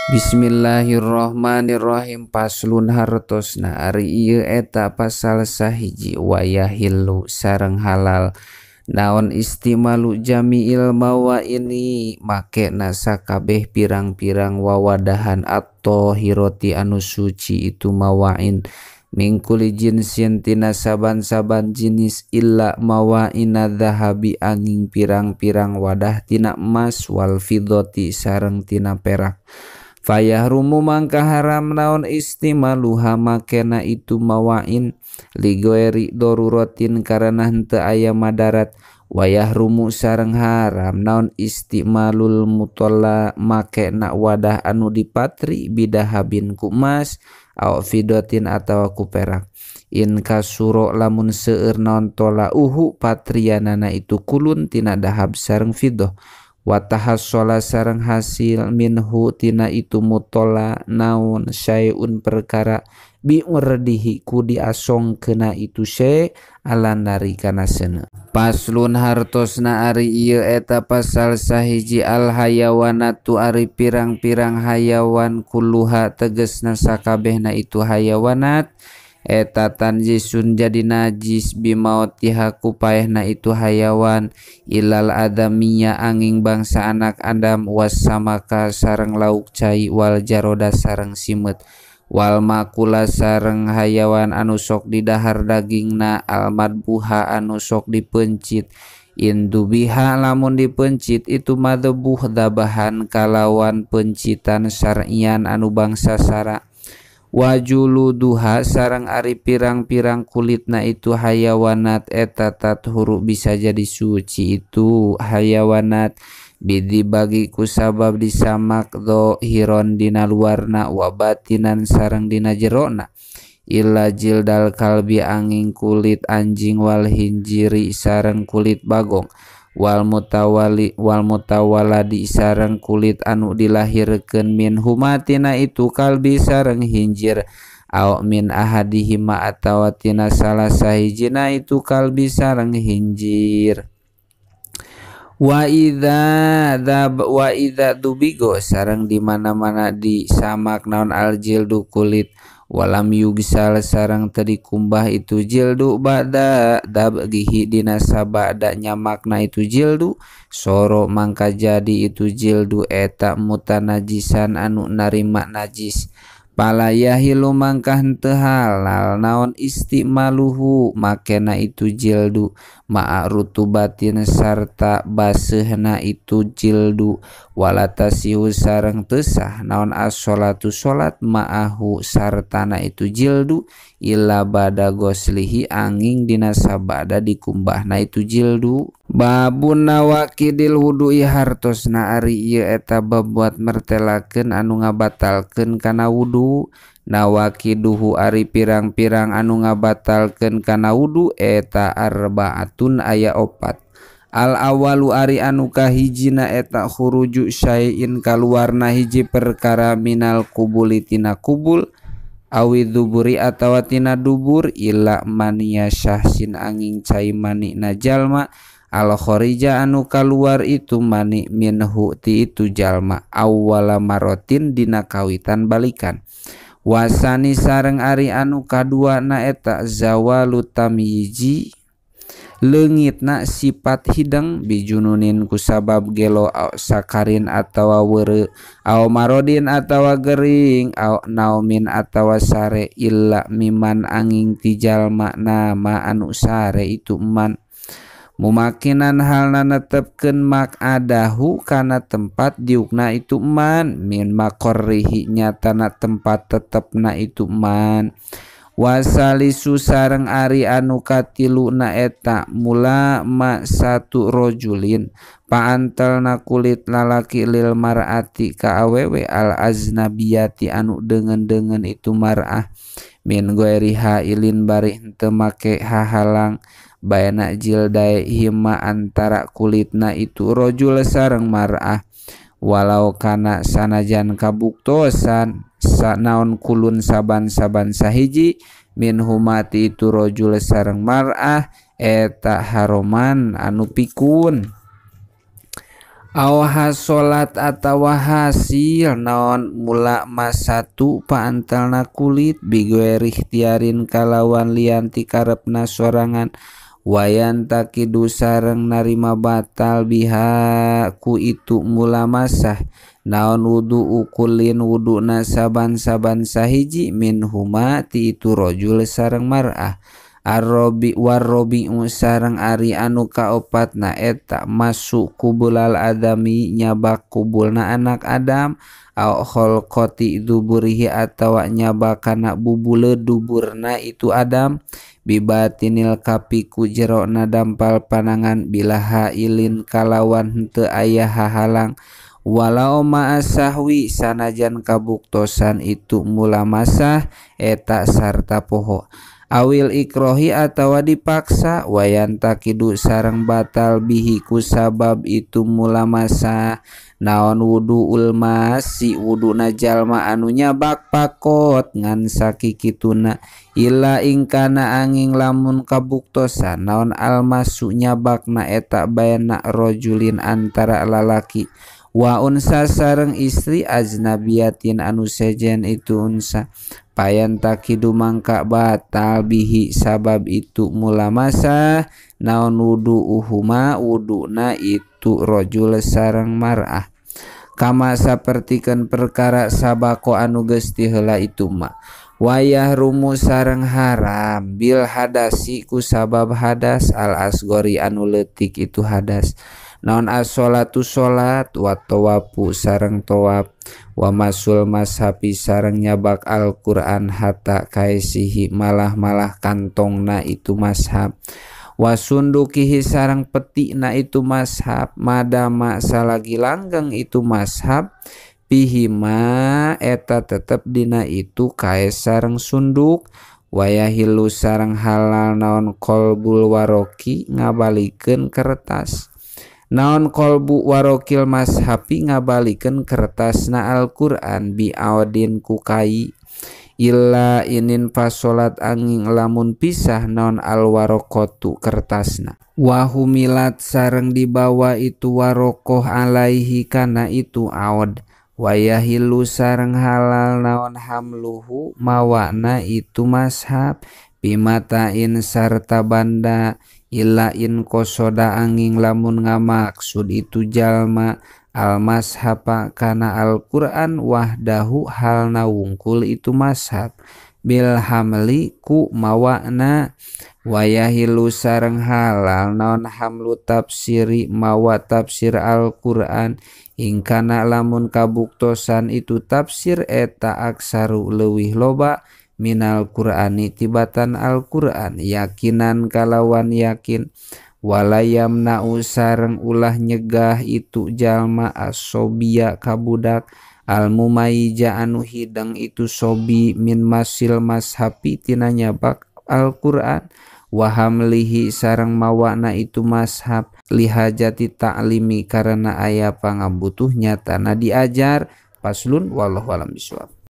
Bismillahirrahmanirrahim. Paslun hartosna ari ieu eta pasal sahiji wayahillu sareng halal naon istimalu jami'il mawa ini makena sakabeh pirang-pirang wawadahan atau hiroti anu suci itu mawain mingkuli jinsin tina saban-saban jenis illa mawaina dhahabi angin pirang-pirang wadah tina emas wal fiddati sareng tina perak. Fayahrumu mangka haram naon istimaluha makena itu mawain ligoeri dorurotin karena henteu aya madarat. Wayahrumu sareng haram naon istimalul mutolla makena wadah anu dipatri bidahabin ku emas aw fidotin atawa ku perak. In kasuro lamun seueur naon tola patrianana itu kulun tina dahab sareng fidoh. Watahassola sareng hasil minhu tina itu mutola naun syai'un perkara bi'urdihi ku diasong kena itu syai' ala nari kana seuneu. Paslun hartosna ari ieu eta pasal sahiji al hayawanatu ari pirang-pirang hayawan kulluha tegesna sakabehna itu hayawanat eta tanjisun jadi najis bimautiha kupaehna itu hayawan ilal adamiya angin bangsa anak Adam wasamaka sareng lauk cai wal jaroda sareng simut wal makula sareng hayawan anu sok didahar dagingna al madbuha anu sok dipencit indubiha lamun dipencit itu madbuh dabahan kalawan pencitan syar'ian anu bangsa syara. Wajuluduha sarang ari pirang-pirang kulitna itu hayawanat eta tathuru bisa jadi suci itu hayawanat bidi bagi kusabab disamak hiron dina luarna wabatinan sarang dina jerona illa jildal kalbi angin kulit anjing wal hinjiri sarang kulit bagong wal mutawaladi sareng kulit anu dilahirkeun min humatina itu kalbi sareng hinjir aw min ahadihima atawa tina salah sahijina itu kalbi sareng hinjir. Wa idza dubigo sareng di mana-mana disamak naon aljildu kulit walam yugsal sarang tadi kumbah itu jildu ba'da dabgihi dina sabada nyamakna itu jildu soro mangka jadi itu jildu eta mutanajisan anu narima najis palayahilu mangka henteu halal naon istimaluhu makena itu jildu ma'rutubatin sarta baseuhna itu jildu walatasihu sareng teu sah naon as-sholatu salat ma'ahu sartana itu jildu illa bada goslihi angin dina sabada dikumbahna itu jildu. Babun nawakidil wudu'i hartosna ari ieu eta babuat mertelakeun anu ngabatalkeun kana wudu. Nawakiduhu ari pirang-pirang anu ngabatalkeun kana wudu eta arbaatun aya opat. Al awalu ari anu kahijina eta khuruju syai'in kaluarna hiji perkara minal kubuli tina kubul awi duburi atawa tina dubur illa mania syahsin angin cai mani na jalma al kharija anu kaluar itu mani minhu ti itu jalma awwala marotin dina kawitan balikan. Wasani sareng ari anu kadua na eta zawalu tamyiji leungitna sifat hidang bijununin kusabab gelo sakarin atawa weureu aw marodin atawa gering aw naumin atawa sare illa miman angin ti jalma nama anu sare itu man mumakinan halna netepkeun mak adahu kana tempat diukna itu man min makorrihi nyatana tempat tetepna itu man. Wasalisu sareng ari anu katiluna eta mula ma satu rojulin paantelna kulit lalaki lil mar'ati ka awewe al aznabiyati anu deungeun-deungeun itu mar'ah min ghairi hailin bari henteu make hahalang baena jildae hima antara kulitna itu rojul sareng mar'ah walau kana sanajan kabuktosan naon kulun saban-saban sahiji min humati itu rojul sareng mar'ah eta haroman anu pikun Awaha salat atawa hasil naon mula masatu paantelna kulit bigueri ikhtiarin kalawan lian ti karepna sorangan wayan takidu sareng narima batal biha ku itu mula masah naon wudu ukulin wuduna saban-saban sahiji min huma ti itu rojul sareng mar'ah Ar-Robi war-Robi sareng ari anu kaopatna eta masuk kubulal adami nyabak kubulna anak Adam au kholqati duburihi atawa nyabakana bubule duburna itu Adam bibatinil kapiku jerona dampal panangan bilaha ilin kalawan henteu aya hahalang walau ma'asahwi sanajan kabuktosan itu mula masah eta sarta poho awil ikrohi atawa dipaksa wayan takidu sareng batal bihi ku sabab itu mula masa naon wudu ulma si wuduna jalma anu nyabak pakot ngan sakikituna illa ingkana angin lamun kabuktosan naon almasu nyabakna eta bayana rojulin antara lalaki wa unsa sareng istri ajnabiyatin anu sejen itu unsa payan takidu mangka batal bihi sabab itu mula masa naon wudu uhuma wuduna itu rojul sareng mar'ah kama sapertikeun perkara sabako anu geus ti heula itu mah wayah rumu sareng haram bil hadasi ku sabab hadas al asgori anu leutik itu hadas naon as-sholatu sholat wa tawafu sareng tawaf wa masul mashafi sareng nyabak Al-Qur'an hatta kaisihi malah kantongna itu mashab wa sundukihi sareng petina itu mashab madama salagi langgeng itu mashab pihima eta tetep dina itu kae sareng sunduk wayahilu sareng halal naon qalbul waroki ngabalikeun kertas naon kolbu warokil mashafi ngabalikeun kertasna Al-Qur'an bi awadin ku kai illa inin pas salat angin lamun pisah naon alwarokotu kertasna wahumilat sareng dibawa itu warokoh alaihi kana itu awad wayahilu sareng halal naon hamluhu mawana itu mashab bimatain sarta banda illa in kosoda angin lamun ngamaksud itu jalma al-mashapa kana Al-Qur'an wahdahu halna wungkul itu mashab bil hamli ku mawana wayahilu sareng halal naon hamlu tafsiri mawa tafsir Al-Qur'an ingkana lamun kabuktosan itu tafsir eta aksaru leuwih loba minal Qur'ani tibatan Al-Qur'an yakinan kalawan yakin walayam na'u sareng ulah nyegah itu jalma as-sobiya kabudak al-mumayija anu hidang itu sobi min masil mashafi tina nyabak Al-Qur'an wahamlihi sareng mawana itu mashab lihajati ta'limi karena aya pangabutuh nyatana diajar paslun wallahu alam bisawab.